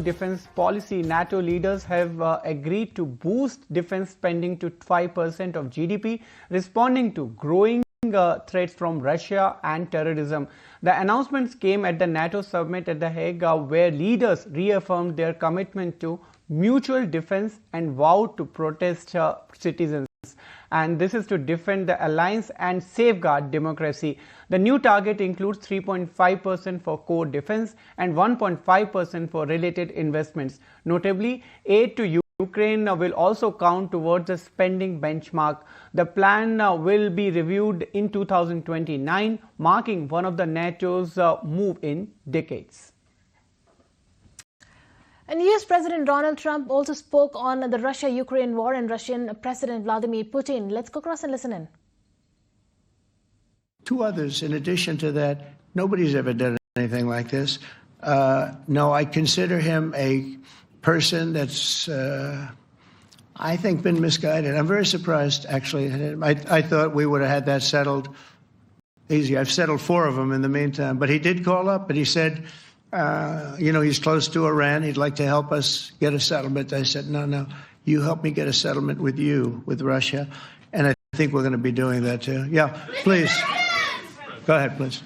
defense policy, NATO leaders have agreed to boost defense spending to 5% of GDP, responding to growing threats from Russia and terrorism. The announcements came at the NATO summit at The Hague, where leaders reaffirmed their commitment to mutual defense and vowed to protect citizens. And this is to defend the alliance and safeguard democracy. The new target includes 3.5% for core defense and 1.5% for related investments. Notably, aid to Ukraine will also count towards the spending benchmark. The plan will be reviewed in 2029, marking one of the NATO's move in decades. And US President Donald Trump also spoke on the Russia-Ukraine war and Russian President Vladimir Putin. Let's go across and listen in. Two others, in addition to that, nobody's ever done anything like this. No, I consider him a person that's, I think, been misguided. I'm very surprised, actually. I thought we would have had that settled easy. I've settled 4 of them in the meantime. But he did call up, and he said, he's close to Iran. He'd like to help us get a settlement. I said, no, you help me get a settlement with Russia. And I think we're going to be doing that, too. Yeah, please. Go ahead, please.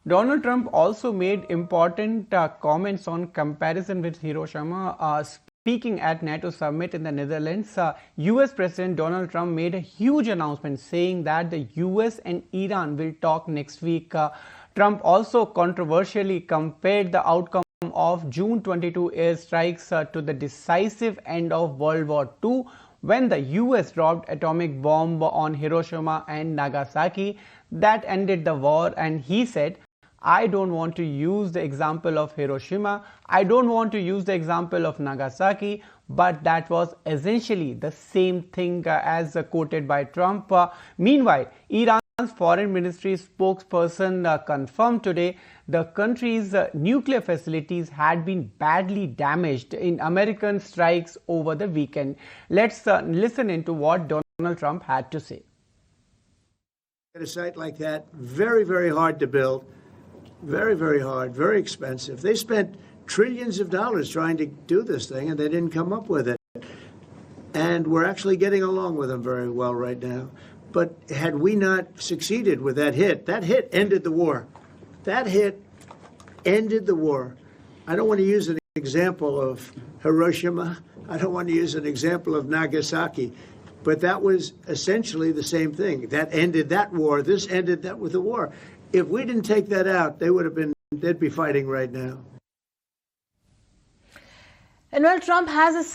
Donald Trump also made important comments on comparison with Hiroshima. Speaking at NATO summit in the Netherlands, US President Donald Trump made a huge announcement saying that the US and Iran will talk next week. Trump also controversially compared the outcome of June 22 airstrikes to the decisive end of World War II, when the US dropped atomic bomb on Hiroshima and Nagasaki. That ended the war, and he said, I don't want to use the example of Hiroshima, I don't want to use the example of Nagasaki, but that was essentially the same thing as quoted by Trump. Meanwhile, Iran's Foreign Ministry spokesperson confirmed today the country's nuclear facilities had been badly damaged in American strikes over the weekend. Let's listen into what Donald Trump had to say. At a site like that, very, very hard to build. Very, very hard, very expensive. They spent trillions of dollars trying to do this thing, and they didn't come up with it. And we're actually getting along with them very well right now. But had we not succeeded with that hit ended the war. That hit ended the war. I don't want to use an example of Hiroshima. I don't want to use an example of Nagasaki. But that was essentially the same thing. That ended that war. This ended that with the war. If we didn't take that out, they'd be fighting right now. And while Trump has his